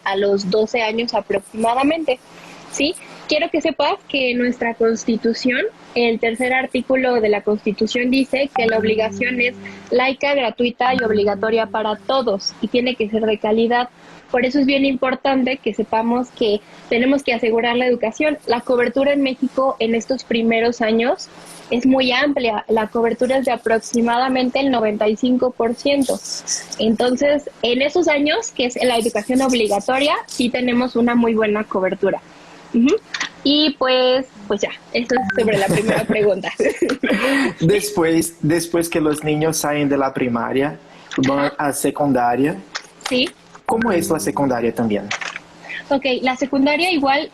a los 12 años aproximadamente, ¿sí? Quiero que sepas que nuestra Constitución, el tercer artículo de la Constitución dice que la obligación es laica, gratuita y obligatoria para todos y tiene que ser de calidad. Por eso es bien importante que sepamos que tenemos que asegurar la educación. La cobertura en México en estos primeros años es muy amplia. La cobertura es de aproximadamente el 95%. Entonces, en esos años, que es la educación obligatoria, sí tenemos una muy buena cobertura. Uh-huh. Y pues ya, eso es sobre la primera pregunta. Después que los niños salen de la primaria, van a secundaria. Sí. ¿Cómo es la secundaria también? Ok, la secundaria igual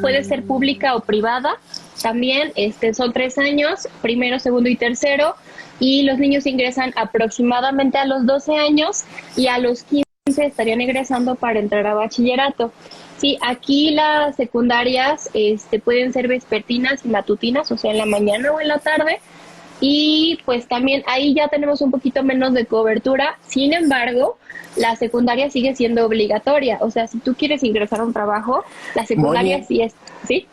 puede ser pública o privada. También son 3 años, primero, segundo y tercero, y los niños ingresan aproximadamente a los 12 años y a los 15 estarían ingresando para entrar a bachillerato. Sí, aquí las secundarias pueden ser vespertinas y matutinas, o sea, en la mañana o en la tarde, y pues también ahí ya tenemos un poquito menos de cobertura. Sin embargo, la secundaria sigue siendo obligatoria, o sea, si tú quieres ingresar a un trabajo, la secundaria Moni, sí es, ¿sí?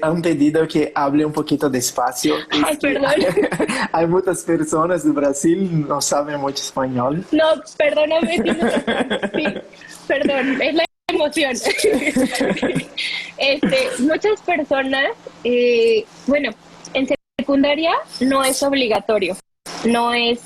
Han pedido que hable un poquito despacio. Ay, perdón. Hay muchas personas de Brasil no saben mucho español. No, perdóname, sí, perdón, es la emoción. Muchas personas, bueno, en secundaria no es obligatorio, no es,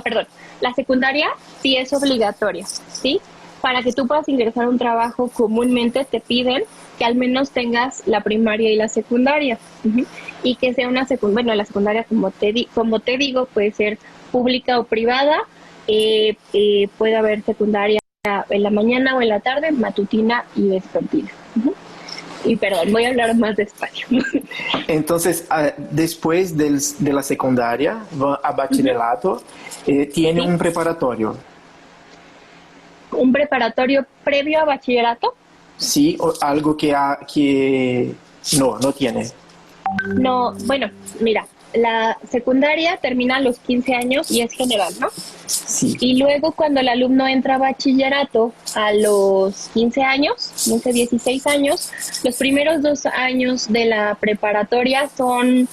perdón, la secundaria sí es obligatoria, ¿sí? Para que tú puedas ingresar a un trabajo comúnmente te piden que al menos tengas la primaria y la secundaria, uh-huh, y que sea una secundaria, la secundaria como te digo, puede ser pública o privada, puede haber secundaria en la mañana o en la tarde, matutina y vespertina. Uh-huh. Y perdón, voy a hablar más despacio. Entonces, después de la secundaria, va a bachillerato, tiene un preparatorio. ¿Un preparatorio previo a bachillerato? Sí, o algo que no tiene. No, bueno, mira, la secundaria termina a los 15 años y es general, ¿no? Sí. Y luego cuando el alumno entra a bachillerato a los 15 años, 15, 16 años, los primeros 2 años de la preparatoria son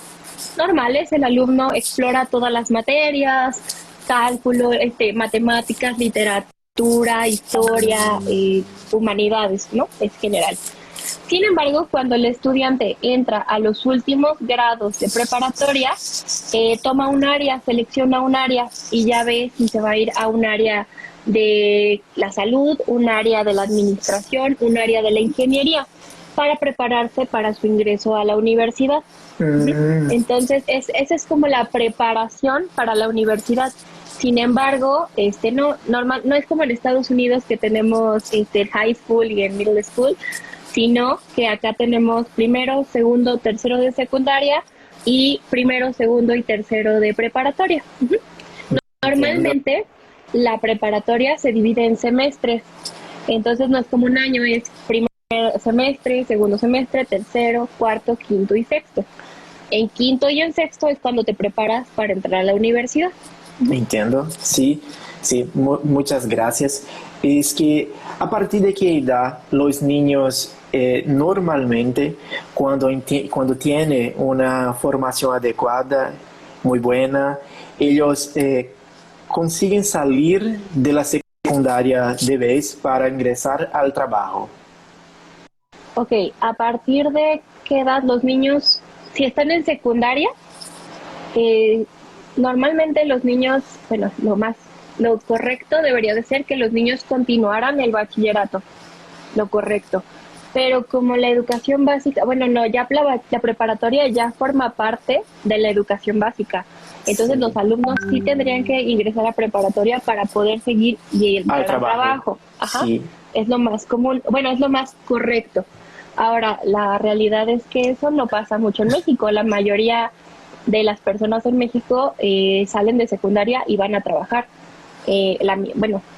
normales. El alumno explora todas las materias, cálculo, matemáticas, literatura, historia, humanidades, ¿no? Es general. Sin embargo, cuando el estudiante entra a los últimos grados de preparatoria, toma un área, selecciona un área y ya ve si se va a ir a un área de la salud, un área de la administración, un área de la ingeniería, para prepararse para su ingreso a la universidad. Entonces, esa es como la preparación para la universidad. Sin embargo, no es como en Estados Unidos que tenemos high school y en middle school, sino que acá tenemos primero, segundo, tercero de secundaria y primero, segundo y tercero de preparatoria. Uh-huh. Normalmente la preparatoria se divide en semestres, entonces no es como un año, es primer semestre, segundo semestre, tercero, cuarto, quinto y sexto. En quinto y en sexto es cuando te preparas para entrar a la universidad. Entiendo, sí, muchas gracias. Es que a partir de qué edad los niños normalmente cuando tienen una formación adecuada, muy buena, ellos consiguen salir de la secundaria de vez para ingresar al trabajo? Ok, ¿a partir de qué edad los niños, si están en secundaria, normalmente los niños, bueno, lo correcto debería de ser que los niños continuaran el bachillerato, lo correcto. Pero como la educación básica, bueno, no, ya la preparatoria ya forma parte de la educación básica. Entonces los alumnos sí tendrían que ingresar a preparatoria para poder seguir y ir al trabajo. Ajá. Sí. Es lo más común, bueno, es lo más correcto. Ahora, la realidad es que eso no pasa mucho en México. La mayoría de las personas en México salen de secundaria y van a trabajar.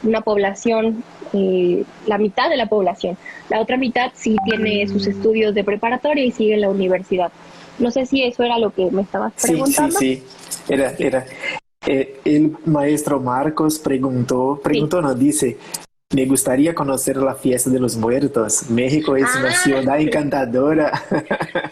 Una población, la mitad de la población. La otra mitad sí tiene sus estudios de preparatoria y sigue en la universidad. No sé si eso era lo que me estabas preguntando. Sí. Era. El maestro Marcos preguntó, no, dice, Me gustaría conocer la fiesta de los muertos. México es una Ah, ciudad encantadora.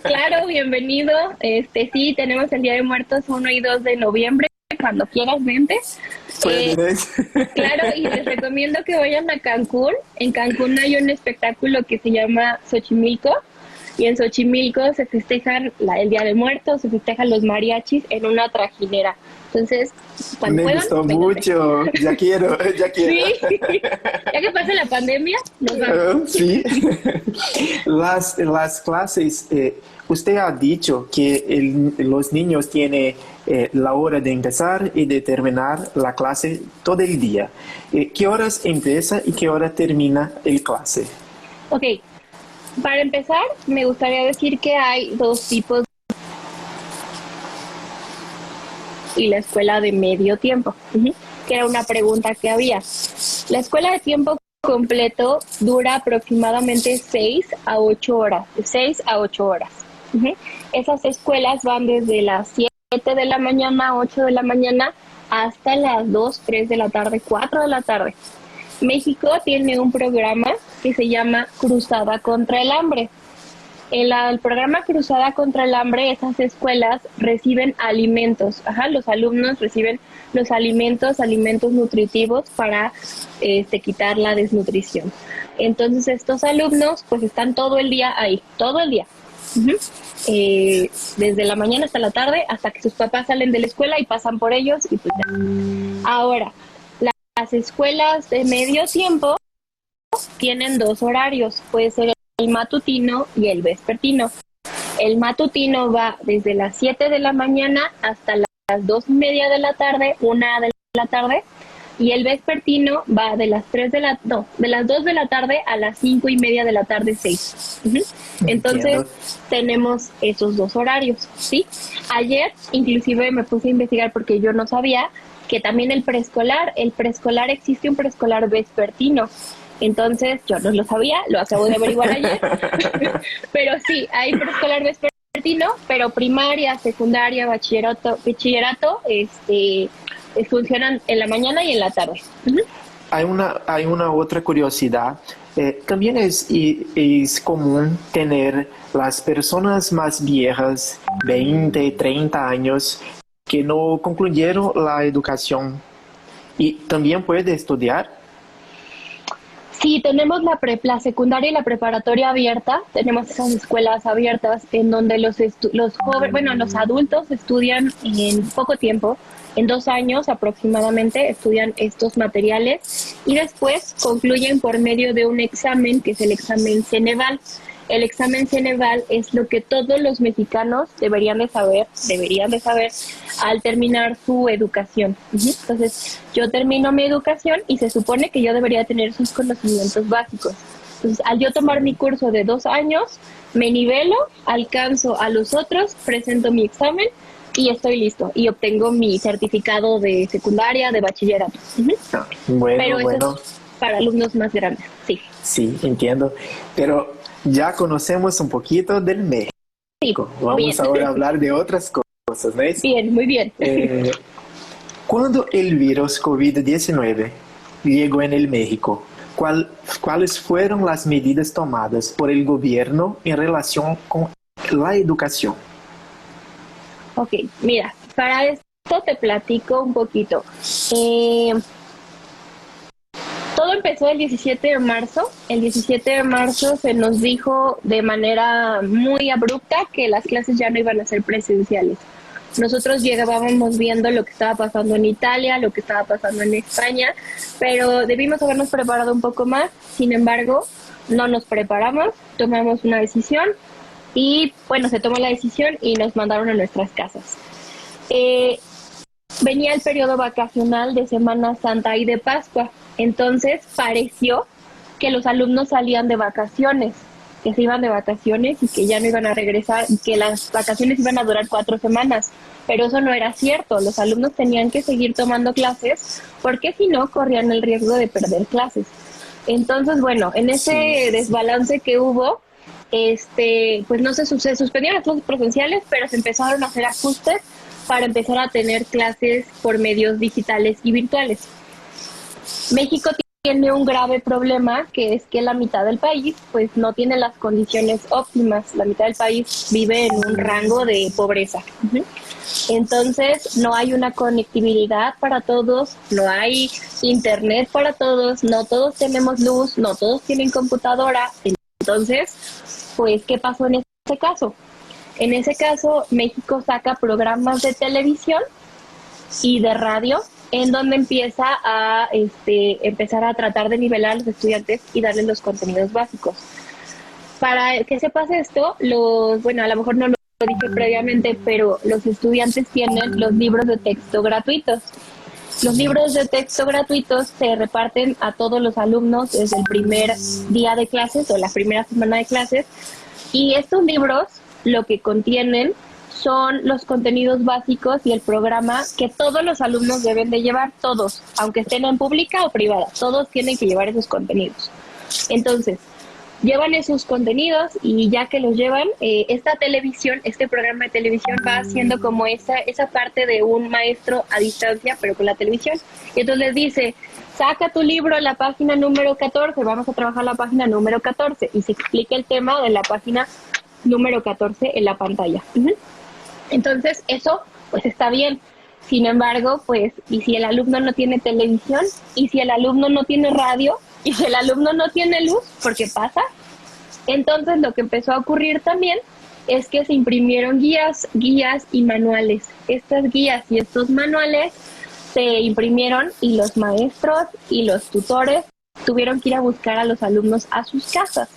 claro, bienvenido. Sí, tenemos el Día de Muertos 1 y 2 de noviembre. Cuando quieras, vente. Eh, Puedes. claro, y les recomiendo que vayan a Cancún. En Cancún hay un espectáculo que se llama Xochimilco. Y en Xochimilco se festejan el Día de Muertos, se festejan los mariachis en una trajinera. Entonces, cuando Me puedan, gustó vénganse. mucho. Ya quiero, ya quiero. Sí, ya que pase la pandemia, nos vamos. Sí. Las clases, usted ha dicho que los niños tienen la hora de empezar y de terminar la clase todo el día. ¿Qué horas empieza y qué hora termina el clase? Ok, para empezar, me gustaría decir que hay dos tipos y la escuela de medio tiempo, que era una pregunta que había. La escuela de tiempo completo dura aproximadamente 6 a 8 horas, de 6 a 8 horas. Esas escuelas van desde las 7 de la mañana, 8 de la mañana, hasta las 2, 3 de la tarde, 4 de la tarde. México tiene un programa que se llama Cruzada contra el Hambre. En el programa Cruzada contra el Hambre, esas escuelas reciben alimentos. Los alumnos reciben los alimentos nutritivos para quitar la desnutrición. Entonces estos alumnos pues están todo el día ahí, todo el día. Desde la mañana hasta la tarde, hasta que sus papás salen de la escuela y pasan por ellos y pues ya. Ahora, las escuelas de medio tiempo tienen dos horarios, puede ser el matutino y el vespertino. El matutino va desde las 7 de la mañana hasta las 2:30 de la tarde, 1 de la tarde, y el vespertino va de las 2 de la tarde a las 5:30 de la tarde, 6. Entonces Entiendo. tenemos esos dos horarios, ¿sí? Ayer inclusive me puse a investigar porque yo no sabía que también el preescolar existe un preescolar vespertino. Entonces, yo no lo sabía, lo acabo de averiguar ayer, pero sí, hay preescolar vespertino, pero primaria, secundaria, bachillerato, funcionan en la mañana y en la tarde. Hay una otra curiosidad. También es común tener las personas más viejas, 20, 30 años, que no concluyeron la educación y también puede estudiar. Sí, tenemos la secundaria y la preparatoria abierta, tenemos esas escuelas abiertas en donde los jóvenes, los adultos estudian en poco tiempo, en 2 años aproximadamente estudian estos materiales y después concluyen por medio de un examen que es el examen Ceneval. El examen Ceneval es lo que todos los mexicanos deberían de saber al terminar su educación. Entonces, yo termino mi educación y se supone que yo debería tener sus conocimientos básicos. Entonces, al yo tomar mi curso de 2 años, me nivelo, alcanzo a los otros, presento mi examen y estoy listo. Y obtengo mi certificado de secundaria, de bachillerato. Bueno, Pero eso bueno. es para alumnos más grandes, sí. Sí, entiendo. Pero ya conocemos un poquito del México. Sí, Vamos bien. ahora a hablar de otras cosas, ¿no es? Bien, muy bien. Cuando el virus COVID-19 llegó en el México, ¿cuáles fueron las medidas tomadas por el gobierno en relación con la educación? Ok, mira, para esto te platico un poquito. Todo empezó el 17 de marzo. El 17 de marzo se nos dijo de manera muy abrupta que las clases ya no iban a ser presenciales. Nosotros llegábamos viendo lo que estaba pasando en Italia, lo que estaba pasando en España, pero debimos habernos preparado un poco más. Sin embargo, no nos preparamos, tomamos una decisión y, bueno, se tomó la decisión y nos mandaron a nuestras casas. Venía el periodo vacacional de Semana Santa y de Pascua, entonces pareció que los alumnos salían de vacaciones, que se iban de vacaciones y que ya no iban a regresar y que las vacaciones iban a durar 4 semanas, pero eso no era cierto. Los alumnos tenían que seguir tomando clases porque si no corrían el riesgo de perder clases. Entonces, bueno, en ese desbalance que hubo, pues no se suspendieron las clases presenciales, pero se empezaron a hacer ajustes para empezar a tener clases por medios digitales y virtuales. México tiene un grave problema, que es que la mitad del país pues no tiene las condiciones óptimas. La mitad del país vive en un rango de pobreza. Entonces no hay una conectividad para todos, no hay internet para todos, no todos tenemos luz, no todos tienen computadora. Entonces, pues, ¿qué pasó en ese caso? En ese caso, México saca programas de televisión y de radio en donde empieza a empezar a tratar de nivelar a los estudiantes y darles los contenidos básicos. Para que sepas esto, bueno, a lo mejor no lo dije previamente, pero los estudiantes tienen los libros de texto gratuitos. Los libros de texto gratuitos se reparten a todos los alumnos desde el primer día de clases o la primera semana de clases, y estos libros lo que contienen son los contenidos básicos y el programa que todos los alumnos deben de llevar, todos, aunque estén en pública o privada, todos tienen que llevar esos contenidos. Entonces, llevan esos contenidos y ya que los llevan, esta televisión, este programa de televisión va haciendo como esa parte de un maestro a distancia, pero con la televisión. Y entonces les dice, saca tu libro a la página número 14, vamos a trabajar la página número 14, y se explica el tema de la página número 14 en la pantalla. Entonces, eso pues está bien. Sin embargo, pues, ¿y si el alumno no tiene televisión? ¿Y si el alumno no tiene radio? ¿Y si el alumno no tiene luz? ¿Por qué pasa? Entonces, lo que empezó a ocurrir también es que se imprimieron guías y manuales. Estas guías y estos manuales se imprimieron y los maestros y los tutores tuvieron que ir a buscar a los alumnos a sus casas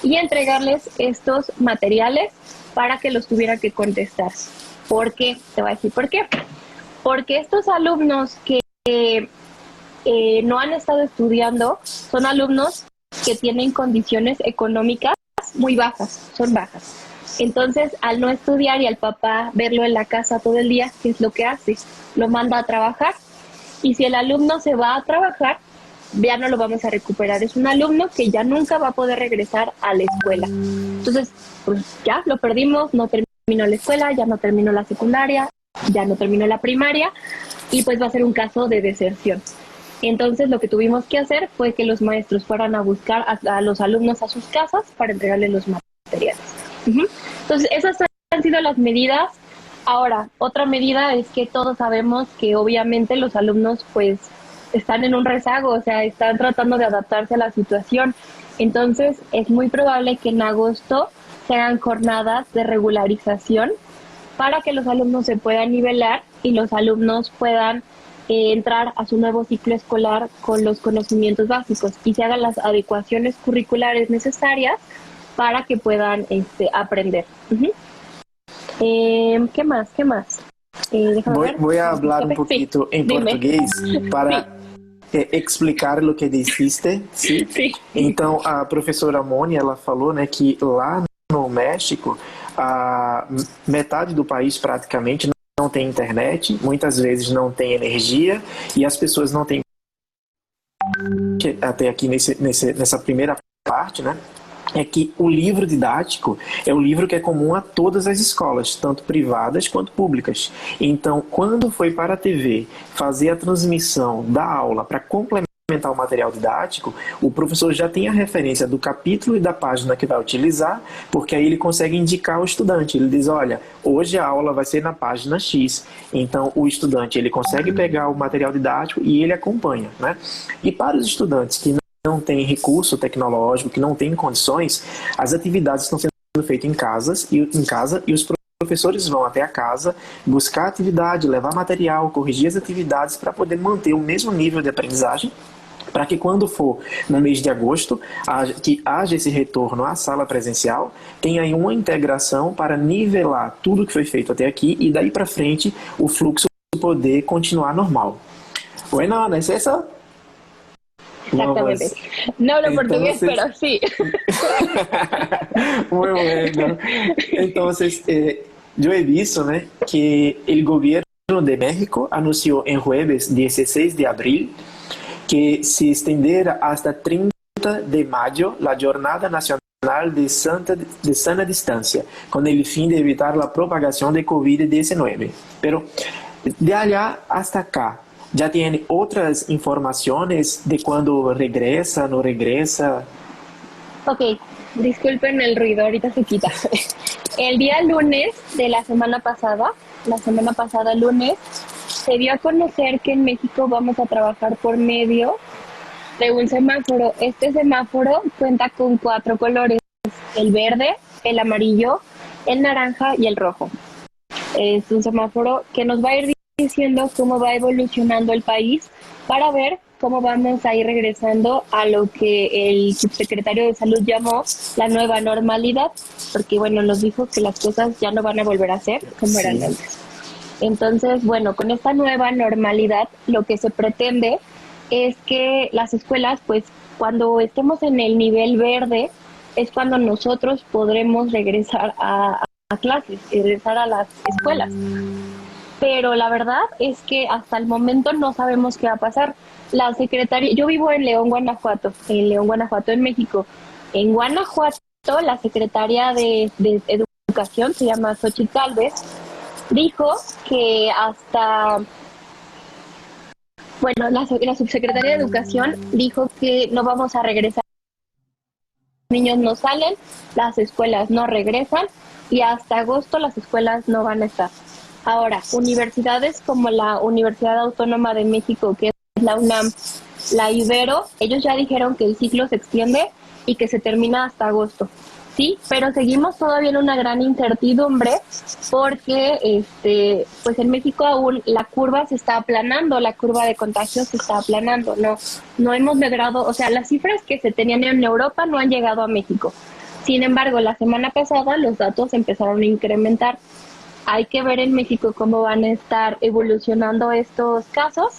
y entregarles estos materiales para que los tuvieran que contestar. ¿Por qué? Te voy a decir por qué. Porque estos alumnos que no han estado estudiando son alumnos que tienen condiciones económicas muy bajas, son bajas. Entonces, al no estudiar y al papá verlo en la casa todo el día, ¿qué es lo que hace? Lo manda a trabajar. Y si el alumno se va a trabajar, ya no lo vamos a recuperar. Es un alumno que ya nunca va a poder regresar a la escuela. Entonces, pues ya lo perdimos, no terminó la escuela, ya no terminó la secundaria, ya no terminó la primaria, y pues va a ser un caso de deserción. Entonces, lo que tuvimos que hacer fue que los maestros fueran a buscar a los alumnos a sus casas para entregarles los materiales. Entonces, esas han sido las medidas. Ahora, otra medida es que todos sabemos que obviamente los alumnos pues están en un rezago, o sea, están tratando de adaptarse a la situación. Entonces, es muy probable que en agosto se hagan jornadas de regularización para que los alumnos se puedan nivelar y los alumnos puedan entrar a su nuevo ciclo escolar con los conocimientos básicos y se hagan las adecuaciones curriculares necesarias para que puedan aprender. ¿Qué más? Voy a hablar un poquito en portugués para explicar o que disseste, sim? Sim. Então, a professora Mônia, ela falou, né, que lá no México, a metade do país praticamente não tem internet, muitas vezes não tem energia e as pessoas não têm, até aqui nessa primeira parte, né, é que o livro didático é um livro que é comum a todas as escolas, tanto privadas quanto públicas. Então, quando foi para a TV fazer a transmissão da aula para complementar o material didático, o professor já tem a referência do capítulo e da página que vai utilizar, porque aí ele consegue indicar ao estudante. Ele diz, olha, hoje a aula vai ser na página X. Então, o estudante ele consegue pegar o material didático e ele acompanha, né? E para os estudantes que não tem recurso tecnológico, que não tem condições, as atividades estão sendo feitas em casa e os professores vão até a casa buscar atividade, levar material, corrigir as atividades para poder manter o mesmo nível de aprendizagem, para que quando for no mês de agosto, que haja esse retorno à sala presencial, tenha aí uma integração para nivelar tudo que foi feito até aqui e daí para frente o fluxo poder continuar normal. Bueno, ¿no es eso? Exactamente. No hablo portugués, pero sí. Muy bueno. Entonces, yo he visto, ¿no?, que el gobierno de México anunció en jueves 16 de abril que se extenderá hasta 30 de mayo la Jornada Nacional de Sana Distancia, con el fin de evitar la propagación de COVID-19. Pero de allá hasta acá, ¿Ya tiene otras informaciones de cuándo regresa, no regresa? Ok, disculpen el ruido, ahorita se quita. El día lunes de la semana pasada lunes, se dio a conocer que en México vamos a trabajar por medio de un semáforo. Este semáforo cuenta con 4 colores: el verde, el amarillo, el naranja y el rojo. Es un semáforo que nos va a ir diciendo cómo va evolucionando el país para ver cómo vamos a ir regresando a lo que el subsecretario de Salud llamó la nueva normalidad, porque bueno, nos dijo que las cosas ya no van a volver a ser como eran Sí, antes. Entonces, bueno, con esta nueva normalidad, lo que se pretende es que las escuelas, pues, cuando estemos en el nivel verde, es cuando nosotros podremos regresar a clases, regresar a las escuelas. Pero la verdad es que hasta el momento no sabemos qué va a pasar. La secretaria, yo vivo en León, Guanajuato, en México. En Guanajuato, la secretaria de Educación, se llama Xochitl Gálvez, dijo que hasta, bueno, la subsecretaria de Educación dijo que no vamos a regresar, los niños no salen, las escuelas no regresan y hasta agosto las escuelas no van a estar. Ahora, universidades como la Universidad Autónoma de México, que es la UNAM, la Ibero, ellos ya dijeron que el ciclo se extiende y que se termina hasta agosto. Sí, pero seguimos todavía en una gran incertidumbre porque pues en México aún la curva se está aplanando, la curva de contagios se está aplanando, no hemos logrado, o sea, las cifras que se tenían en Europa no han llegado a México. Sin embargo, la semana pasada los datos empezaron a incrementar. Hay que ver en México cómo van a estar evolucionando estos casos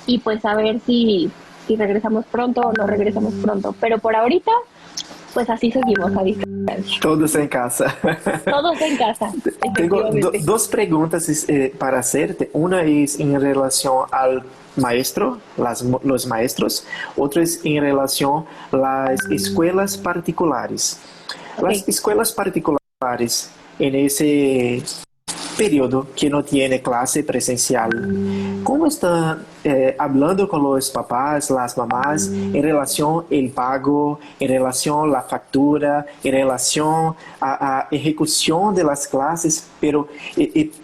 y pues a ver si regresamos pronto o no regresamos pronto. Pero por ahorita, pues así seguimos a distancia. todos en casa. Todos en casa, Tengo efectivamente. dos preguntas para hacerte. Una es en relación al maestro, los maestros. Otra es en relación a las escuelas particulares. Ok. Las escuelas particulares en ese periodo que no tiene clase presencial, ¿cómo están hablando con los papás, las mamás en relación al pago, en relación a la factura, en relación a ejecución de las clases? Pero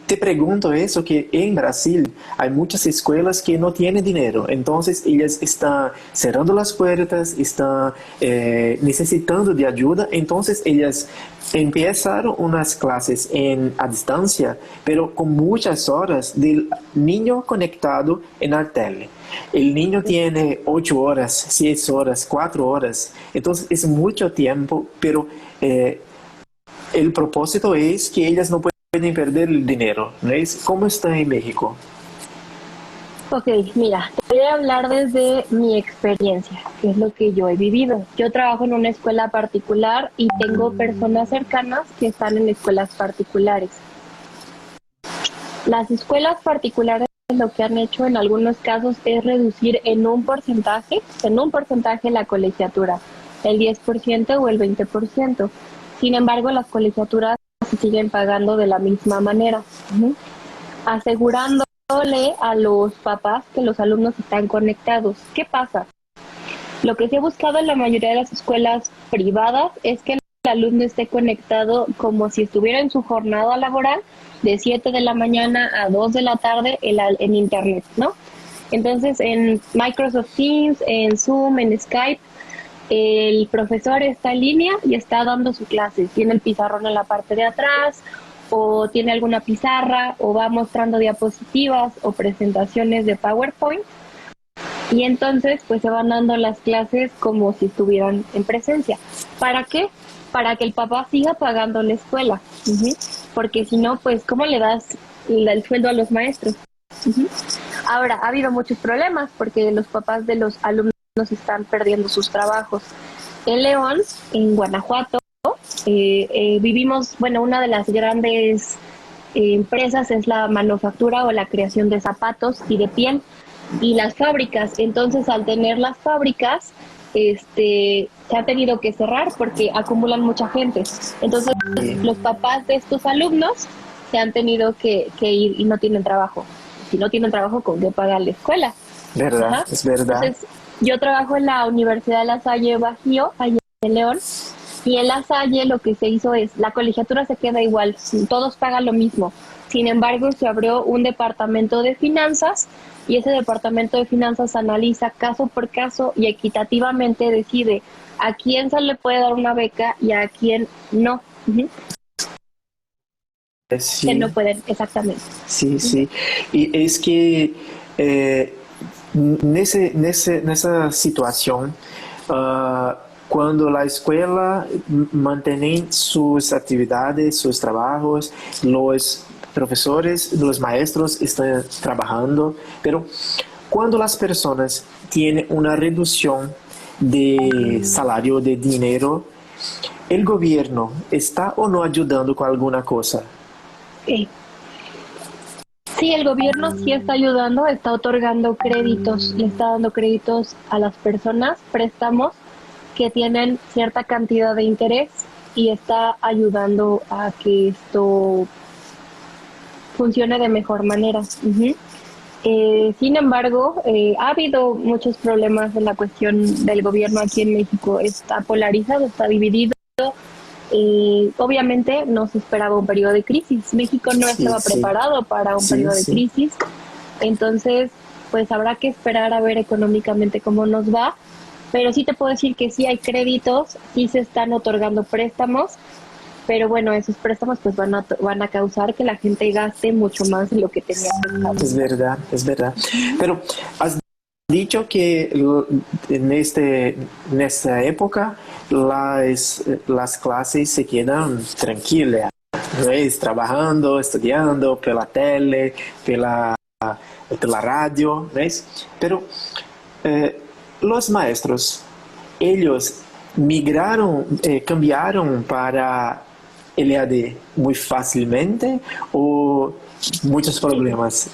te pregunto eso, que en Brasil hay muchas escuelas que no tienen dinero, entonces ellas están cerrando las puertas, están necesitando de ayuda, entonces ellas empezaron unas clases a distancia, pero con muchas horas del niño conectado en la tele. El niño tiene 8 horas, 6 horas, 4 horas, entonces es mucho tiempo, pero el propósito es que ellas no pueden perder el dinero, ¿no es? ¿Cómo está en México? Ok, mira, te voy a hablar desde mi experiencia, que es lo que yo he vivido. Yo trabajo en una escuela particular y tengo personas cercanas que están en escuelas particulares. Las escuelas particulares lo que han hecho en algunos casos es reducir en un porcentaje la colegiatura, el 10% o el 20%. Sin embargo, las colegiaturas se siguen pagando de la misma manera, asegurándole a los papás que los alumnos están conectados. ¿Qué pasa? Lo que se ha buscado en la mayoría de las escuelas privadas es que el alumno esté conectado como si estuviera en su jornada laboral de 7 de la mañana a 2 de la tarde en Internet, ¿no? Entonces, en Microsoft Teams, en Zoom, en Skype, el profesor está en línea y está dando su clase. Tiene el pizarrón en la parte de atrás, o tiene alguna pizarra, o va mostrando diapositivas o presentaciones de PowerPoint. Y entonces, pues se van dando las clases como si estuvieran en presencia. ¿Para qué? Para que el papá siga pagando la escuela. Porque si no, pues, ¿cómo le das el sueldo a los maestros? Ahora, ha habido muchos problemas porque los papás de los alumnos están perdiendo sus trabajos. En León, en Guanajuato, vivimos, bueno, una de las grandes empresas es la manufactura o la creación de zapatos y de piel y las fábricas. Entonces, al tener las fábricas, se ha tenido que cerrar porque acumulan mucha gente. Entonces, los papás de estos alumnos se han tenido que ir y no tienen trabajo. si no tienen trabajo, ¿con qué pagar la escuela? Verdad, Ajá. es verdad. Entonces, yo trabajo en la Universidad de La Salle Bajío, allá en León, y en La Salle lo que se hizo es, la colegiatura se queda igual, todos pagan lo mismo. Sin embargo, se abrió un departamento de finanzas y ese departamento de finanzas analiza caso por caso y equitativamente decide a quién se le puede dar una beca y a quién no. Ujú. Que Sí, no pueden, exactamente. sí, sí. Y es que eh, nessa situação, quando a escola mantém suas atividades, seus trabalhos, os professores, os maestros estão trabalhando, pero quando as pessoas têm uma redução de salário, de dinheiro, o governo está ou não ajudando com alguma coisa? Sí. Sí, el gobierno sí está ayudando, está otorgando créditos, le está dando créditos a las personas, préstamos que tienen cierta cantidad de interés y está ayudando a que esto funcione de mejor manera. Ujú. Sin embargo, ha habido muchos problemas en la cuestión del gobierno aquí en México. Está polarizado, está dividido. Obviamente no se esperaba un periodo de crisis. México no Sí, estaba sí, preparado para un sí, periodo de sí. crisis. Entonces, pues habrá que esperar a ver económicamente cómo nos va. Pero sí te puedo decir que sí hay créditos, sí se están otorgando préstamos, pero bueno, esos préstamos pues van a causar que la gente gaste mucho más de lo que tenía pensado. Es verdad, es verdad. Pero has dicho que en esta época las clases se quedan tranquilas, ¿no es? Trabajando, estudiando, pela tele, pela radio, ¿no es? Pero los maestros, ellos migraron, cambiaron para LAD muy fácilmente o muchos problemas.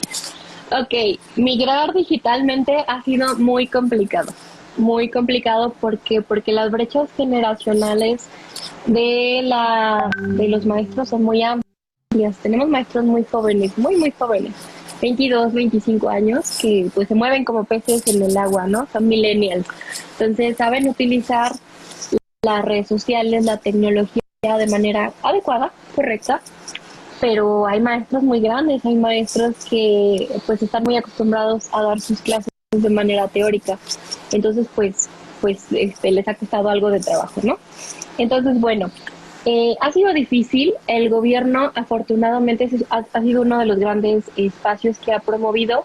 Ok, migrar digitalmente ha sido muy complicado porque las brechas generacionales de los maestros son muy amplias. Tenemos maestros muy jóvenes, muy jóvenes, 22, 25 años, que pues se mueven como peces en el agua, ¿no? Son millennials. Entonces saben utilizar las redes sociales, la tecnología de manera adecuada, correcta, pero hay maestros muy grandes, hay maestros que pues están muy acostumbrados a dar sus clases de manera teórica, entonces pues les ha costado algo de trabajo, ¿no? Entonces, bueno, ha sido difícil, el gobierno afortunadamente ha sido uno de los grandes espacios que ha promovido,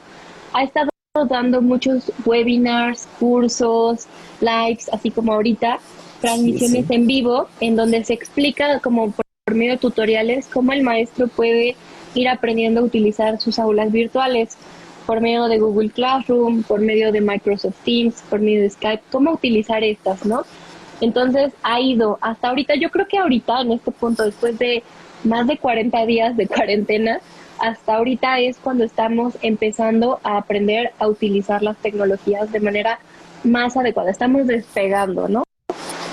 ha estado dando muchos webinars, cursos, lives, así como ahorita, transmisiones Sí, sí. en vivo, en donde se explica como por medio de tutoriales cómo el maestro puede ir aprendiendo a utilizar sus aulas virtuales por medio de Google Classroom, por medio de Microsoft Teams, por medio de Skype, cómo utilizar estas, ¿no? Entonces ha ido hasta ahorita, yo creo que ahorita en este punto, después de más de 40 días de cuarentena, hasta ahorita es cuando estamos empezando a aprender a utilizar las tecnologías de manera más adecuada, estamos despegando, ¿no?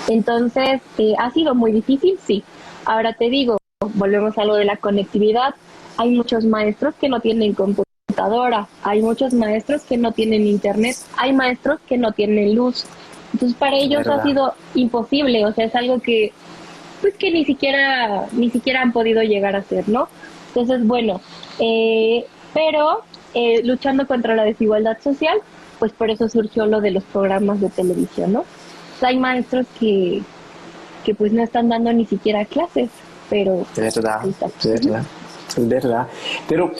Entonces, ha sido muy difícil, sí. Ahora te digo, volvemos a lo de la conectividad. Hay muchos maestros que no tienen computadora, hay muchos maestros que no tienen internet, hay maestros que no tienen luz. Entonces, para ellos ha Verdad. sido imposible, o sea, es algo que pues que ni siquiera han podido llegar a hacer, ¿no? Entonces, bueno, pero luchando contra la desigualdad social, pues por eso surgió lo de los programas de televisión, ¿no? O sea, hay maestros que pues no están dando ni siquiera clases, pero Verdad, ahí está. verdad, es verdad. Pero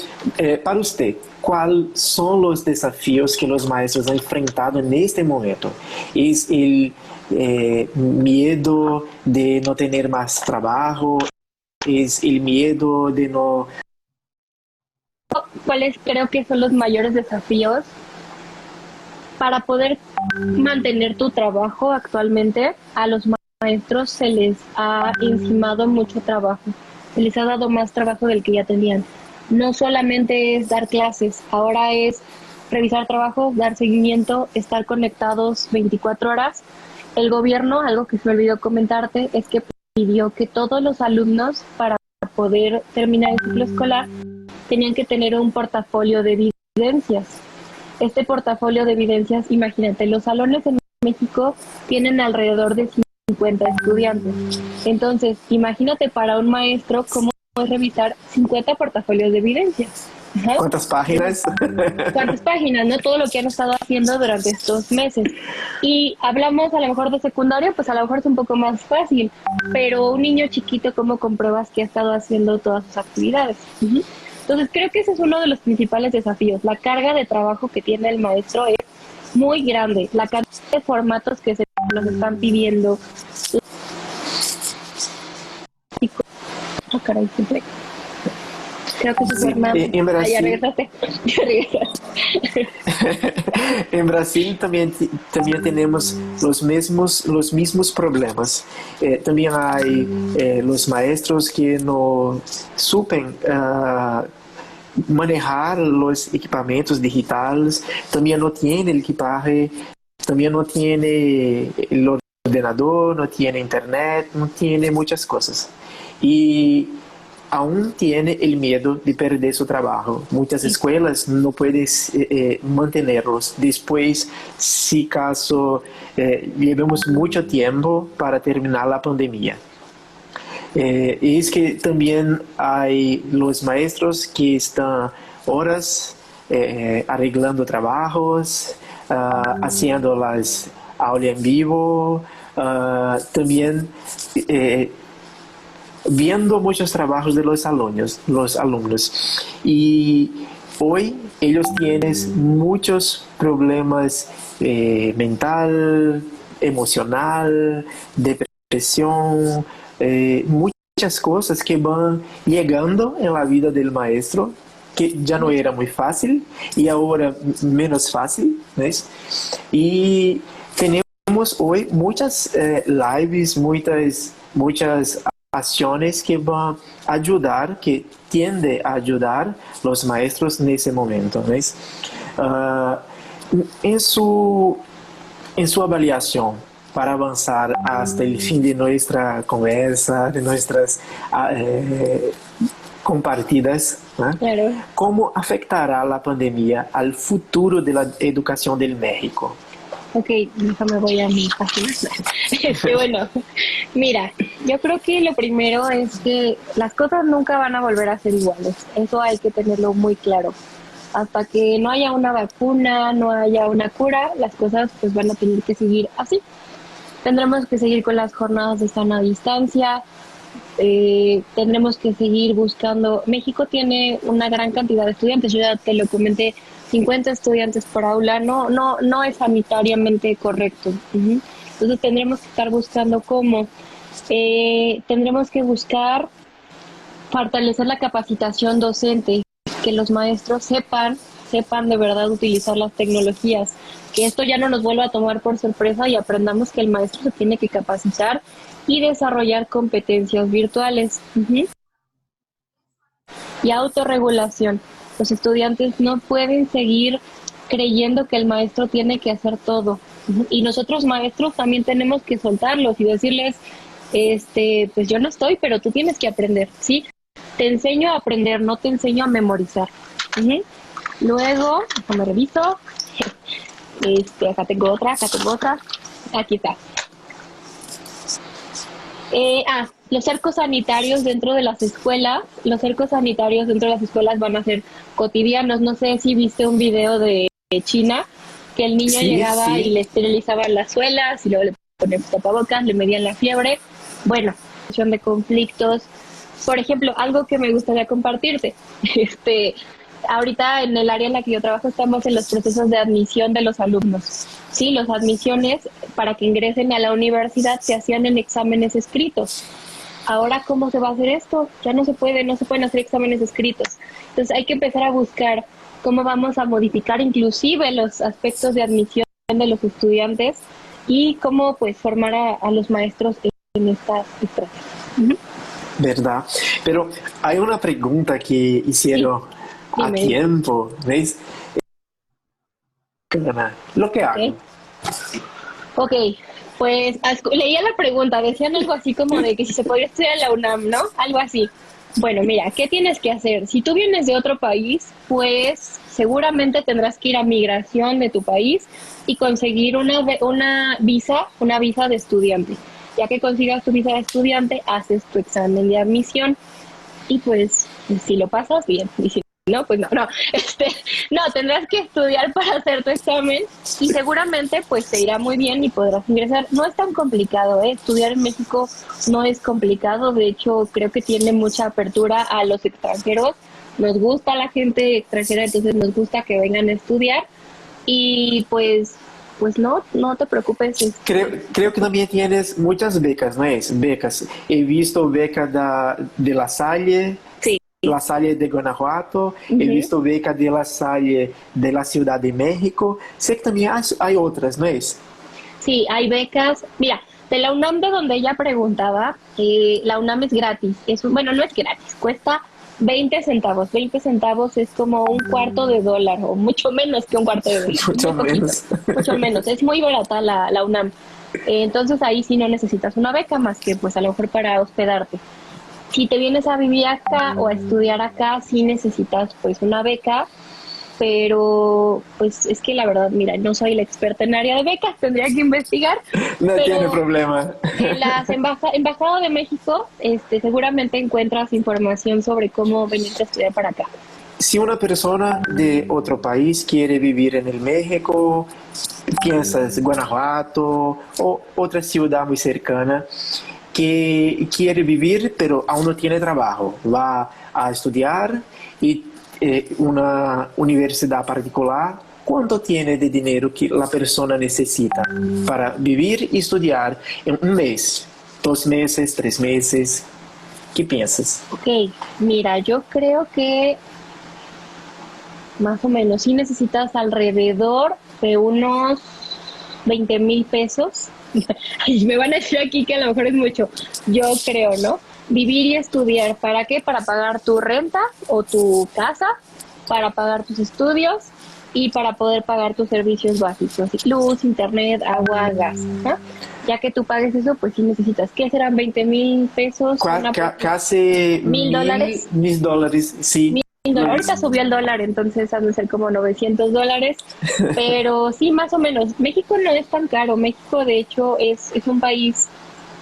para usted, ¿cuáles son los desafíos que los maestros han enfrentado en este momento? ¿Es el miedo de no tener más trabajo? ¿Es el miedo de no... ¿Cuáles creo que son los mayores desafíos para poder mantener tu trabajo actualmente? A los maestros se les ha encimado mucho trabajo, se les ha dado más trabajo del que ya tenían. No solamente es dar clases, ahora es revisar trabajos, dar seguimiento, estar conectados 24 horas. El gobierno, algo que se me olvidó comentarte, es que pidió que todos los alumnos para poder terminar el ciclo escolar tenían que tener un portafolio de evidencias. Este portafolio de evidencias, imagínate, los salones en México tienen alrededor de 50 estudiantes. Entonces, imagínate para un maestro cómo es revisar 50 portafolios de evidencias. Ajá. ¿Cuántas páginas? ¿Cuántas páginas, no? Todo lo que han estado haciendo durante estos meses. Y hablamos a lo mejor de secundaria, pues a lo mejor es un poco más fácil, pero un niño chiquito, ¿cómo compruebas que ha estado haciendo todas sus actividades? Uh-huh. Entonces, creo que ese es uno de los principales desafíos. La carga de trabajo que tiene el maestro es muy grande. La cantidad de formatos que se nos están pidiendo. Oh, caray, siempre. Creo que es Sí, en Brasil, ya regresaste. en Brasil también tenemos los mismos problemas. También hay los maestros que no supen manejar los equipamientos digitales, también no tiene el equipaje, también no tiene el ordenador, no tiene internet, no tiene muchas cosas. Y aún tiene el miedo de perder su trabajo. Muchas escuelas no pueden mantenerlos. Después, si caso llevemos mucho tiempo para terminar la pandemia. Es que también hay los maestros que están horas arreglando trabajos, haciendo las aulas en vivo, también viendo muchos trabajos de los alumnos. Y hoy ellos tienen muchos problemas mental, emocional, depresión, muchas cosas que van llegando en la vida del maestro, que ya no era muy fácil y ahora menos fácil, ¿no? Y tenemos hoy muchas lives, muchas acciones que van a ayudar, que tiende a ayudar los maestros en ese momento, ¿no? En su avaliación, para avanzar hasta el fin de nuestra conversa, de nuestras compartidas, ¿no? Claro. ¿Cómo afectará la pandemia al futuro de la educación del México? Ok, déjame voy a mi página. Bueno, mira, yo creo que lo primero es que las cosas nunca van a volver a ser iguales. Eso hay que tenerlo muy claro. Hasta que no haya una vacuna, no haya una cura, las cosas pues van a tener que seguir así. Tendremos que seguir con las jornadas de sana distancia. Tendremos que seguir buscando. México tiene una gran cantidad de estudiantes. Yo ya te lo comenté. 50 estudiantes por aula no es sanitariamente correcto. Uh-huh. Entonces tendremos que estar buscando cómo. Tendremos que buscar fortalecer la capacitación docente, que los maestros sepan de verdad utilizar las tecnologías, que esto ya no nos vuelva a tomar por sorpresa y aprendamos que el maestro se tiene que capacitar y desarrollar competencias virtuales. Uh-huh. Y autorregulación. Los estudiantes no pueden seguir creyendo que el maestro tiene que hacer todo. Y nosotros maestros también tenemos que soltarlos y decirles, pues yo no estoy, pero tú tienes que aprender, ¿sí? Te enseño a aprender, no te enseño a memorizar. Uh-huh. Luego, déjame reviso. Acá tengo otra. Aquí está. Los cercos sanitarios dentro de las escuelas. Los cercos sanitarios dentro de las escuelas van a ser cotidianos. No sé si viste un video de China, que el niño llegaba y le esterilizaban las suelas y luego le ponían tapabocas, le medían la fiebre. Bueno, de conflictos. Por ejemplo, algo que me gustaría compartirte. Ahorita en el área en la que yo trabajo estamos en los procesos de admisión de los alumnos. Sí, las admisiones para que ingresen a la universidad se hacían en exámenes escritos. Ahora, ¿cómo se va a hacer esto? Ya no se pueden hacer exámenes escritos. Entonces hay que empezar a buscar cómo vamos a modificar inclusive los aspectos de admisión de los estudiantes y cómo pues formar a los maestros en estas estrategias. Uh-huh. ¿Verdad? Pero hay una pregunta que hicieron a tiempo, ¿ves? Lo que hago. Ok, pues leía la pregunta, decían algo así como de que si se podría estudiar en la UNAM, ¿no? Algo así. Bueno, mira, ¿qué tienes que hacer? Si tú vienes de otro país, pues seguramente tendrás que ir a migración de tu país y conseguir una visa de estudiante. Ya que consigas tu visa de estudiante, haces tu examen de admisión y pues si lo pasas, bien, y si no, pues no, no, tendrás que estudiar para hacer tu examen y seguramente pues te irá muy bien y podrás ingresar. No es tan complicado, ¿eh? Estudiar en México no es complicado, de hecho creo que tiene mucha apertura a los extranjeros, nos gusta la gente extranjera, entonces nos gusta que vengan a estudiar y pues no te preocupes. Creo que también tienes muchas becas, ¿no es? Becas. He visto beca de La Salle, Sí. La Salle de Guanajuato, he visto beca de La Salle de la Ciudad de México. Sé que también hay otras, ¿no es? Sí, hay becas. Mira, de la UNAM de donde ella preguntaba, la UNAM es gratis. Bueno, no es gratis, cuesta 20 centavos. 20 centavos es como un cuarto de dólar, o mucho menos que un cuarto de dólar. Mucho Muy poquito, menos. mucho menos. Es muy barata la UNAM. Entonces ahí sí no necesitas una beca más que pues a lo mejor para hospedarte. Si te vienes a vivir acá o a estudiar acá, sí necesitas pues una beca, pero pues es que la verdad, mira, no soy la experta en área de becas, tendría que investigar, No tiene pero problema. en las embajada de México, seguramente encuentras información sobre cómo venirte a estudiar para acá. Si una persona de otro país quiere vivir en el México, piensas Guanajuato o otra ciudad muy cercana, que quiere vivir pero aún no tiene trabajo, va a estudiar y una universidad particular, ¿cuánto tiene de dinero que la persona necesita para vivir y estudiar en un mes, 2 meses, 3 meses? ¿Qué piensas? Ok, mira, yo creo que más o menos sí necesitas alrededor de unos 20,000 pesos. Y me van a decir aquí que a lo mejor es mucho. Yo creo, ¿no? Vivir y estudiar. ¿Para qué? Para pagar tu renta o tu casa, para pagar tus estudios y para poder pagar tus servicios básicos. Luz, internet, agua, gas. ¿No? Ya que tú pagues eso, pues sí necesitas. ¿Qué serán 20,000 pesos? Casi $1,000. mil dólares, sí. Ahorita subió el dólar, entonces han de ser como $900, pero sí, más o menos. México no es tan caro. México, de hecho, es un país,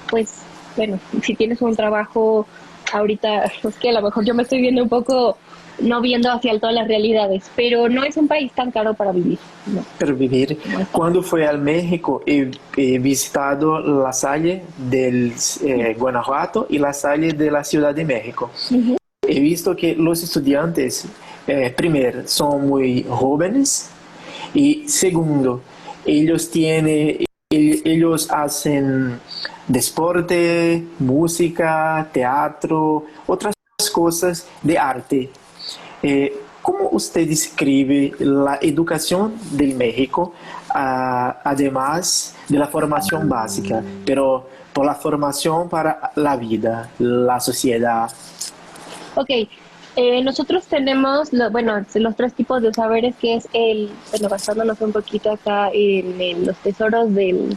pues, bueno, si tienes un trabajo ahorita, es que a lo mejor yo me estoy viendo un poco, no viendo hacia todas las realidades, pero no es un país tan caro para vivir. No, Para vivir. no es tan Cuando fui al México, he visitado La Salle del Guanajuato y La Salle de la Ciudad de México. Ujú. He visto que los estudiantes, primero, son muy jóvenes y segundo, ellos hacen deporte, música, teatro, otras cosas de arte. ¿Cómo usted describe la educación del México, además de la formación básica, pero por la formación para la vida, la sociedad? Ok, nosotros tenemos, bueno, los tres tipos de saberes que es bueno, basándonos un poquito acá en los tesoros del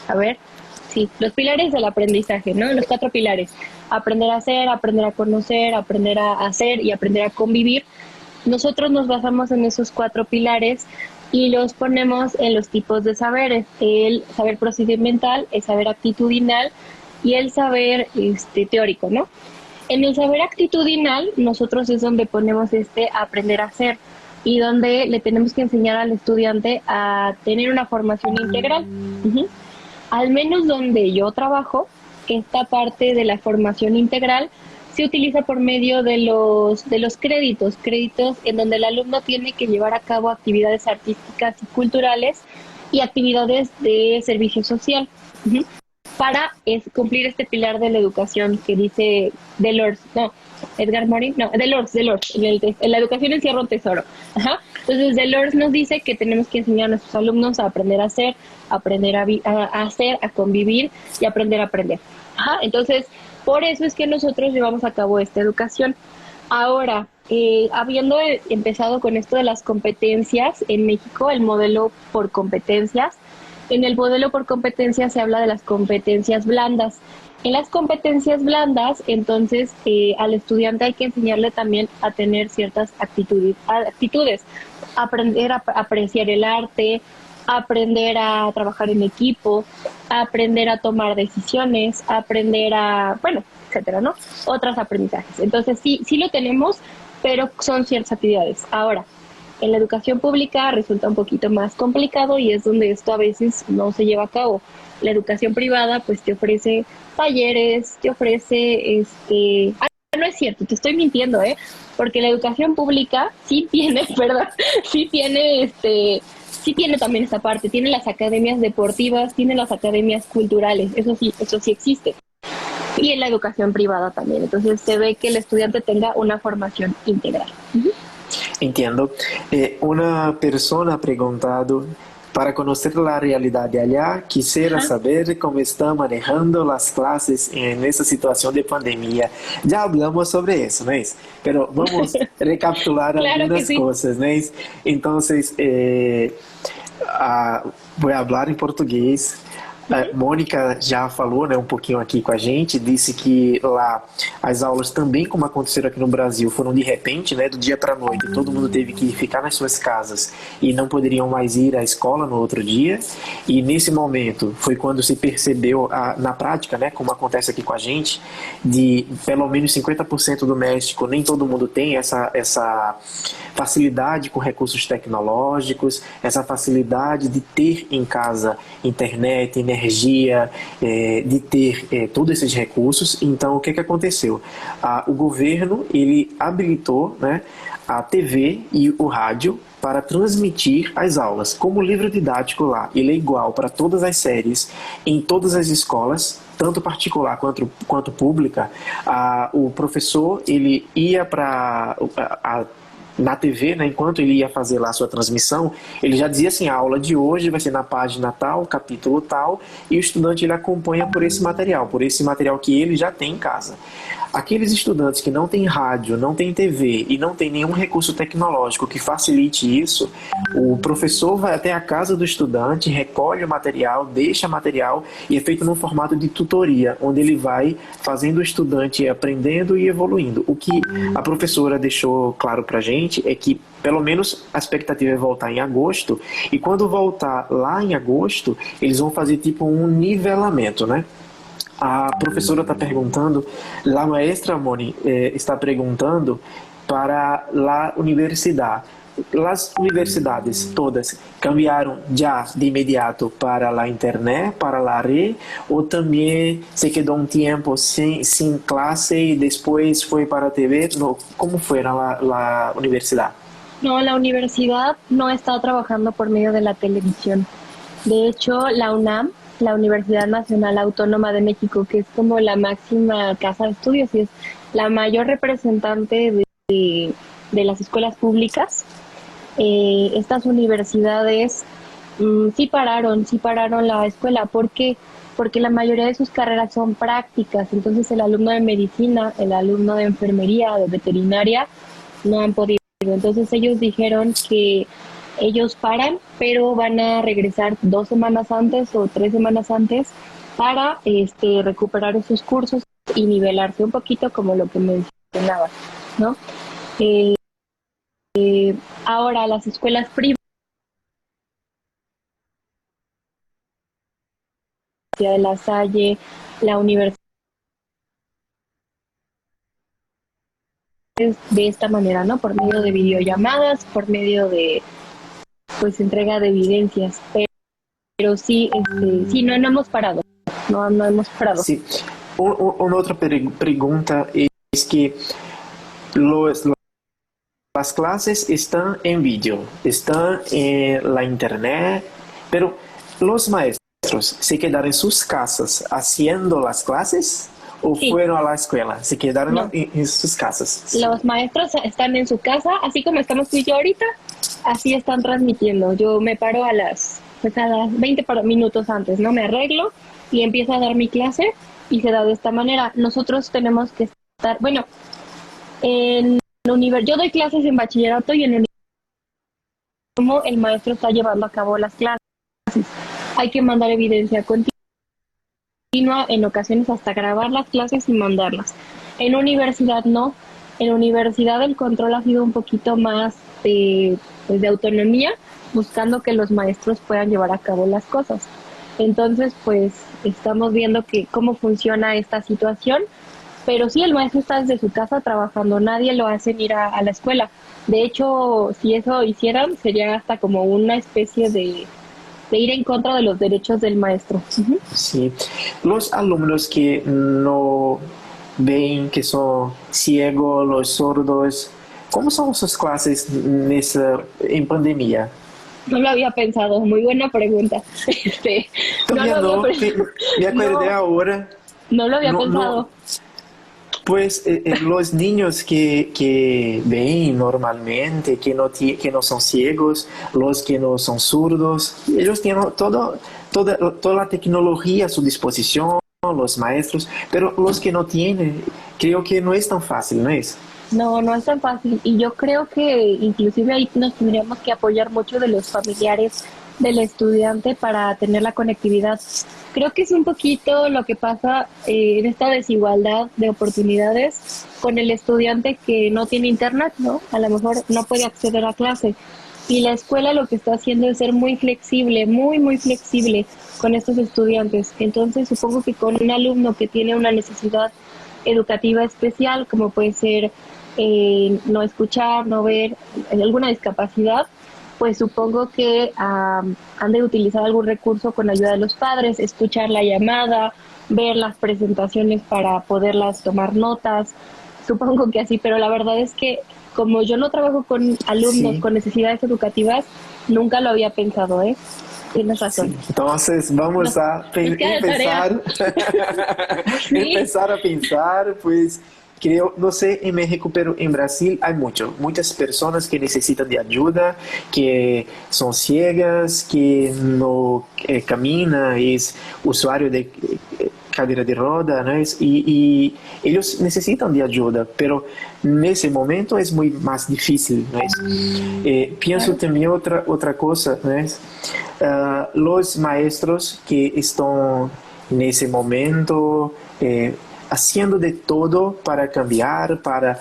saber, sí, los pilares del aprendizaje, ¿no? Los cuatro pilares: aprender a hacer, aprender a conocer, aprender a hacer y aprender a convivir. Nosotros nos basamos en esos cuatro pilares y los ponemos en los tipos de saberes: el saber procedimental, el saber actitudinal y el saber teórico, ¿no? En el saber actitudinal, nosotros es donde ponemos aprender a hacer y donde le tenemos que enseñar al estudiante a tener una formación integral. Ujú. Al menos donde yo trabajo, esta parte de la formación integral se utiliza por medio de los créditos en donde el alumno tiene que llevar a cabo actividades artísticas y culturales y actividades de servicio social. Ujú. Para cumplir este pilar de la educación que dice Delors, no, Edgar Morin, no, Delors, en la educación encierra un tesoro. Ajá. Entonces Delors nos dice que tenemos que enseñar a nuestros alumnos a aprender a hacer, aprender a hacer, a convivir y aprender a aprender. Ajá. Entonces, por eso es que nosotros llevamos a cabo esta educación. Ahora, habiendo empezado con esto de las competencias en México, el modelo por competencias, En el modelo por competencias se habla de las competencias blandas. En las competencias blandas, entonces, al estudiante hay que enseñarle también a tener ciertas actitudes, aprender a apreciar el arte, aprender a trabajar en equipo, aprender a tomar decisiones, aprender a, bueno, etcétera, ¿no? Otros aprendizajes. Entonces, sí lo tenemos, pero son ciertas actividades. Ahora, en la educación pública resulta un poquito más complicado y es donde esto a veces no se lleva a cabo. La educación privada pues te ofrece talleres, te ofrece no es cierto, te estoy mintiendo, porque la educación pública sí tiene, perdón, sí tiene también esta parte, tiene las academias deportivas, tiene las academias culturales, eso sí existe. Y en la educación privada también. Entonces se ve que el estudiante tenga una formación integral. Uh-huh. Entiendo. Una persona ha preguntado, para conocer la realidad de allá, quisiera saber cómo están manejando las clases en esta situación de pandemia. Ya hablamos sobre eso, ¿no es? Pero vamos a recapitular claro algunas cosas, ¿no es? Entonces, voy a hablar en portugués. A Mônica já falou, né, um pouquinho aqui com a gente, disse que lá as aulas também, como aconteceram aqui no Brasil, foram de repente, né, do dia para a noite. Todo mundo teve que ficar nas suas casas e não poderiam mais ir à escola no outro dia. E nesse momento foi quando se percebeu na prática, né, como acontece aqui com a gente, de pelo menos 50% do México, nem todo mundo tem essa facilidade com recursos tecnológicos, essa facilidade de ter em casa internet, energia, de ter todos esses recursos. Então, o que aconteceu? O governo ele habilitou, né, a TV e o rádio para transmitir as aulas. Como o livro didático lá ele é igual para todas as séries, em todas as escolas, tanto particular quanto pública, o professor ele ia para na TV, né, enquanto ele ia fazer lá a sua transmissão, ele já dizia assim, a aula de hoje vai ser na página tal, capítulo tal, e o estudante ele acompanha por esse material que ele já tem em casa. Aqueles estudantes que não têm rádio, não têm TV e não têm nenhum recurso tecnológico que facilite isso, o professor vai até a casa do estudante, recolhe o material, deixa material e é feito num formato de tutoria, onde ele vai fazendo o estudante ir aprendendo e evoluindo. O que a professora deixou claro pra gente é que pelo menos a expectativa é voltar em agosto, e quando voltar lá em agosto, eles vão fazer tipo um nivelamento, né? A professora está perguntando, a maestra Moni está perguntando para a universidade. As universidades todas cambiaram já de imediato para a internet, para a rede, ou também se quedou um tempo sem classe e depois foi para a TV? No, como foi na universidade? No, la universidad no está trabajando por medio de la televisión. De hecho, la UNAM, la Universidad Nacional Autónoma de México, que es como la máxima casa de estudios y es la mayor representante de las escuelas públicas, estas universidades sí pararon la escuela. ¿Por qué? Porque la mayoría de sus carreras son prácticas, entonces el alumno de medicina, el alumno de enfermería, de veterinaria, no han podido. Entonces ellos dijeron que ellos paran, pero van a regresar 2 semanas antes o 3 semanas antes para recuperar esos cursos y nivelarse un poquito como lo que mencionaba, ¿no? Ahora las escuelas privadas de La Salle, la Universidad de esta manera, ¿no? Por medio de videollamadas, por medio de pues entrega de evidencias, pero sí, sí, no hemos parado, no hemos parado. Sí. Una otra pregunta es que las clases están en vídeo, están en la internet, pero los maestros se quedaron en sus casas haciendo las clases o sí. Fueron a la escuela, se quedaron no. en sus casas. Los maestros están en su casa, así como estamos tú y yo ahorita, así están transmitiendo. Yo me paro a las 20 minutos antes, ¿no? Me arreglo y empiezo a dar mi clase y se da de esta manera. Nosotros tenemos que estar, bueno, yo doy clases en bachillerato y en el como el maestro está llevando a cabo las clases. hay que mandar evidencia continua, en ocasiones hasta grabar las clases y mandarlas. En universidad no. En universidad el control ha sido un poquito más pues de autonomía, buscando que los maestros puedan llevar a cabo las cosas. Entonces, pues estamos viendo que cómo funciona esta situación, pero sí, el maestro está desde su casa trabajando, nadie lo hace ir a la escuela. De hecho, si eso hicieran, sería hasta como una especie de ir en contra de los derechos del maestro. Ujú. Sí, los alumnos que no ven, que son ciegos, los sordos, ¿cómo son sus clases en pandemia? No lo había pensado, muy buena pregunta. No Todavía lo no, había, me acordé no, ahora. no lo había No, pensado. pues los niños que ven normalmente, que no son ciegos, los que no son zurdos, ellos tienen toda la tecnología a su disposición, los maestros, pero los que no tienen, creo que no es tan fácil, ¿no es? No, no es tan fácil. Y yo creo que inclusive ahí nos tendríamos que apoyar mucho de los familiares del estudiante para tener la conectividad. Creo que es un poquito lo que pasa en esta desigualdad de oportunidades con el estudiante que no tiene internet, ¿no? A lo mejor no puede acceder a clase. Y la escuela lo que está haciendo es ser muy flexible, muy, muy flexible con estos estudiantes. Entonces, supongo que con un alumno que tiene una necesidad educativa especial, como puede ser no escuchar, no ver, alguna discapacidad, pues supongo que han de utilizar algún recurso con ayuda de los padres, escuchar la llamada, ver las presentaciones para poderlas tomar notas, supongo que así, pero la verdad es que como yo no trabajo con alumnos Sí. con necesidades educativas, nunca lo había pensado, ¿eh? Tienes razón. Sí. Entonces vamos a Nos queda de tarea. empezar, Sí, empezar a pensar, pues creo, no sé, en México, pero en Brasil hay muchas personas que necesitan de ayuda, que son ciegas, que no caminan, es usuario de cadeira de roda, ¿no? Y ellos necesitan de ayuda, pero en ese momento es muy más difícil, ¿no es? Pienso claro. también otra cosa, ¿no es? Los maestros que están en ese momento haciendo de todo para cambiar, para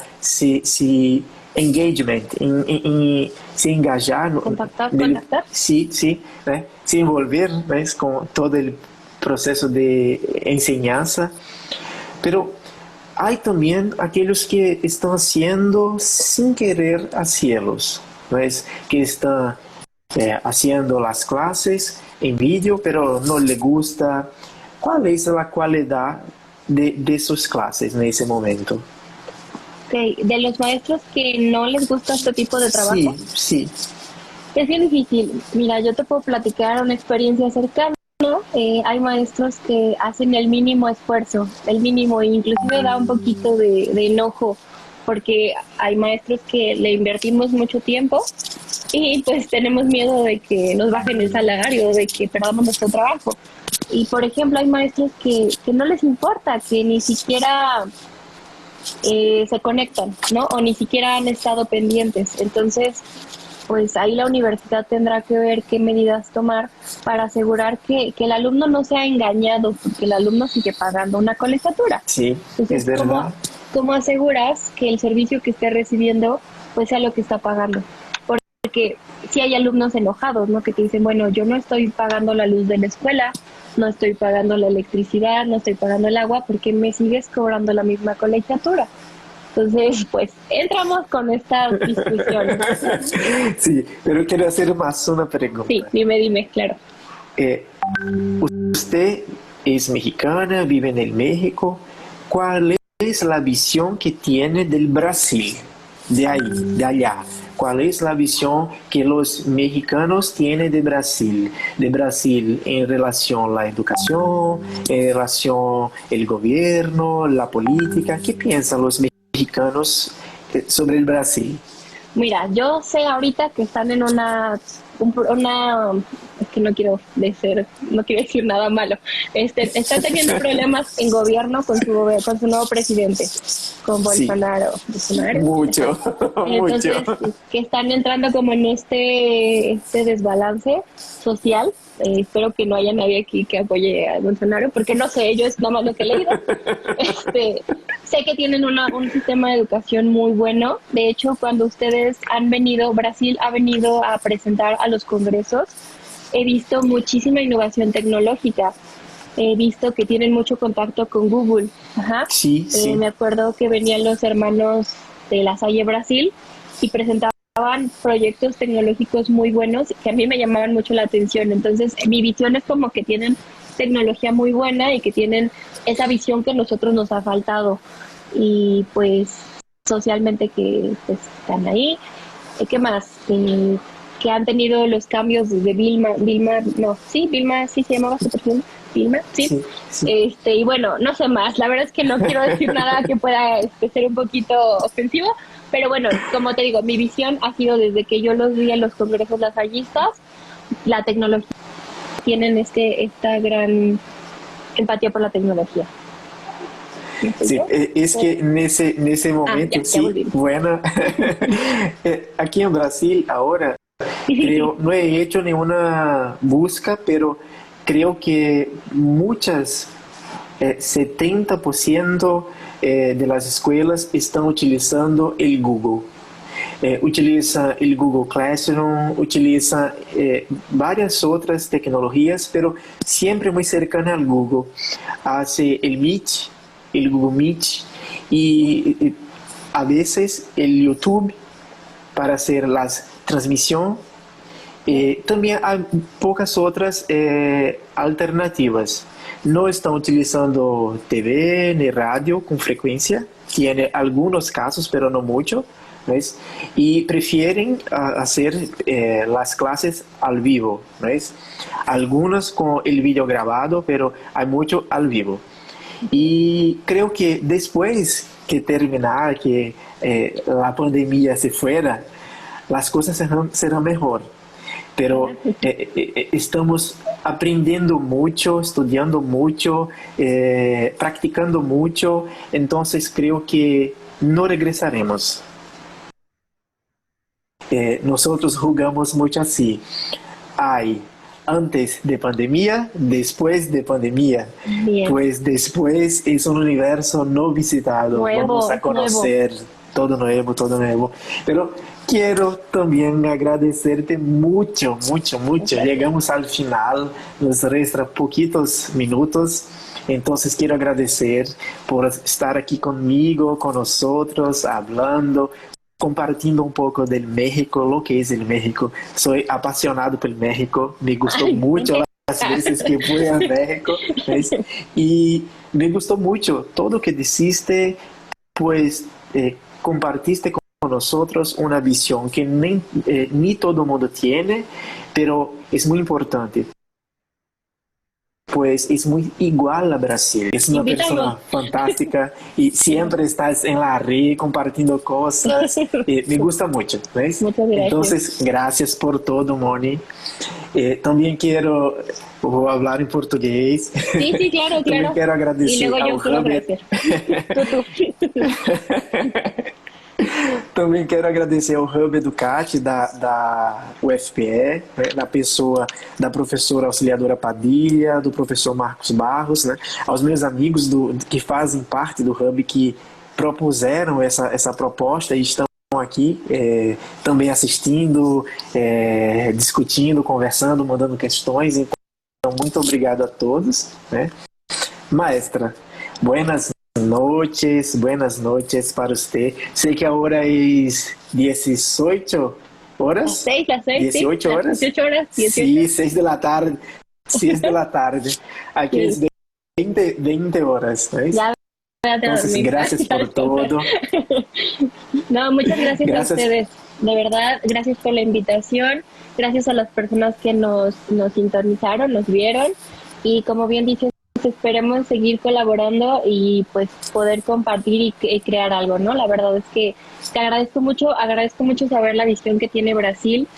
engagement, se engajar, Contactar, conectar. sí, sí, né? Se envolver, né? Con todo el proceso de enseñanza, pero hay también aquellos que están haciendo sin querer hacerlos, ¿no es? Que están haciendo las clases en vídeo, pero no le gusta. ¿Cuál es la cualidad de sus clases en ese momento? Ok, de los maestros que no les gusta este tipo de trabajo, Sí, sí, es bien difícil. Mira, yo te puedo platicar una experiencia cercana. Hay maestros que hacen el mínimo esfuerzo, el mínimo, e inclusive da un poquito de enojo, porque hay maestros que le invertimos mucho tiempo y pues tenemos miedo de que nos bajen el salario, de que perdamos nuestro trabajo. Y por ejemplo, hay maestros que no les importa, que ni siquiera se conectan, ¿no? O ni siquiera han estado pendientes. Entonces, pues ahí la universidad tendrá que ver qué medidas tomar para asegurar que el alumno no sea engañado, porque el alumno sigue pagando una colegiatura. sí, es Entonces, verdad. ¿cómo aseguras que el servicio que esté recibiendo pues sea lo que está pagando? Porque si hay alumnos enojados, ¿no? Que te dicen, bueno, yo no estoy pagando la luz de la escuela, no estoy pagando la electricidad, no estoy pagando el agua, ¿porque me sigues cobrando la misma colegiatura? Entonces, pues, entramos con estas discusiones. Sí, pero quiero hacer más una Sí, pregunta. dime, claro. Eh, Usted es mexicana, vive en el México. ¿Cuál es la visión que tiene del Brasil, de ahí, de allá? ¿Cuál es la visión que los mexicanos tienen de Brasil en relación a la educación, en relación al gobierno, la política? ¿Qué piensan los mexicanos sobre el Brasil? Mira, yo sé ahorita que están en es que no quiero decir nada malo. Están teniendo problemas en gobierno con su nuevo presidente. con Sí, Bolsonaro, mucho, mucho. entonces que están entrando como en este desbalance social. Espero que no haya nadie aquí que apoye a Bolsonaro, porque no sé, yo es nada más lo que he leído. Este, sé que tienen un sistema de educación muy bueno. De hecho, cuando ustedes han venido, Brasil ha venido a presentar a los congresos, he visto muchísima innovación tecnológica. He visto que tienen mucho contacto con Google. Ajá. Sí, sí, Me acuerdo que venían los hermanos de La Salle Brasil y presentaban proyectos tecnológicos muy buenos que a mí me llamaban mucho la atención. Entonces, mi visión es como que tienen tecnología muy buena y que tienen esa visión que a nosotros nos ha faltado. Y pues socialmente que pues, están ahí. ¿Qué más? Que han tenido los cambios de Vilma, sí se llamaba su perfil, Vilma, sí. sí, sí. Y bueno, no sé más, la verdad es que no quiero decir nada que pueda ser un poquito ofensivo, pero bueno, como te digo, mi visión ha sido desde que yo los vi en los congresos lasallistas, la tecnología, tienen esta gran empatía por la tecnología. ¿No sé Sí, yo? es que en ese momento, Ya sí, volví. bueno, aquí en Brasil ahora creo, no he hecho ninguna busca, pero creo que muchas, 70% de las escuelas están utilizando el Google. Utiliza el Google Classroom, utiliza varias otras tecnologías, pero siempre muy cercana al Google. Hace el Google Meet y a veces el YouTube para hacer las transmisiones. También hay pocas otras alternativas. No están utilizando TV ni radio con frecuencia. Tiene algunos casos, pero no mucho. ¿Ves? Y prefieren hacer las clases al vivo. ¿Ves? Algunas con el video grabado, pero hay mucho al vivo. Y creo que después que terminar, que la pandemia se fuera, las cosas serán mejor. Pero estamos aprendiendo mucho, estudiando mucho, practicando mucho, entonces creo que no regresaremos. Nosotros jugamos mucho así. Hay antes de pandemia, después de pandemia. Bien, Pues después es un universo no visitado. Vamos a nuevo. conocer todo nuevo, todo nuevo. Pero quiero también agradecerte mucho, mucho, mucho. Gracias. Llegamos al final, nos restan poquitos minutos. Entonces quiero agradecer por estar aquí conmigo, con nosotros, hablando, compartiendo un poco del México, lo que es el México. Soy apasionado por México, me gustó Ay, mucho las veces que fui a México, ¿ves? Y me gustó mucho todo lo que dijiste, pues compartiste con nosotros una visión que ni todo el mundo tiene, pero es muy importante. Pues es muy igual a Brasil. Es una persona Invítanos. fantástica y siempre estás en la red compartiendo cosas. Me gusta mucho, ¿ves? Muchas gracias. Entonces, gracias por todo, Moni. También quiero hablar en portugués. Sí, sí, claro, También claro. quiero Y agradecer luego ao yo quiero Robert. agradecer. Tú. Também quero agradecer ao Hub Educate da UFPE, né, na pessoa da professora auxiliadora Padilha, do professor Marcos Barros, né, aos meus amigos que fazem parte do Hub que propuseram essa proposta e estão aqui também assistindo, discutindo, conversando, mandando questões. Então, muito obrigado a todos. Né? Maestra, buenas noches para usted. Sé que ahora es 18 horas. Las seis, sí. 18 Las horas. 18 horas, 18. Sí, 6 de la tarde. 6 de la tarde. Aquí Sí. es 20 horas. ¿Ves? Ya voy a Entonces, dormir. gracias por todo. No, muchas gracias a Gracias. ustedes. De verdad, gracias por la invitación. Gracias a las personas que nos sintonizaron, nos vieron. Y como bien dices, esperemos seguir colaborando y pues poder compartir y crear algo, ¿no? La verdad es que te agradezco mucho saber la visión que tiene Brasil.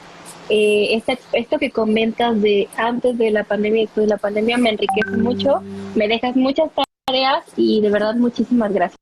Esto que comentas de antes de la pandemia y después de la pandemia me enriquece mucho, me dejas muchas tareas y de verdad muchísimas gracias.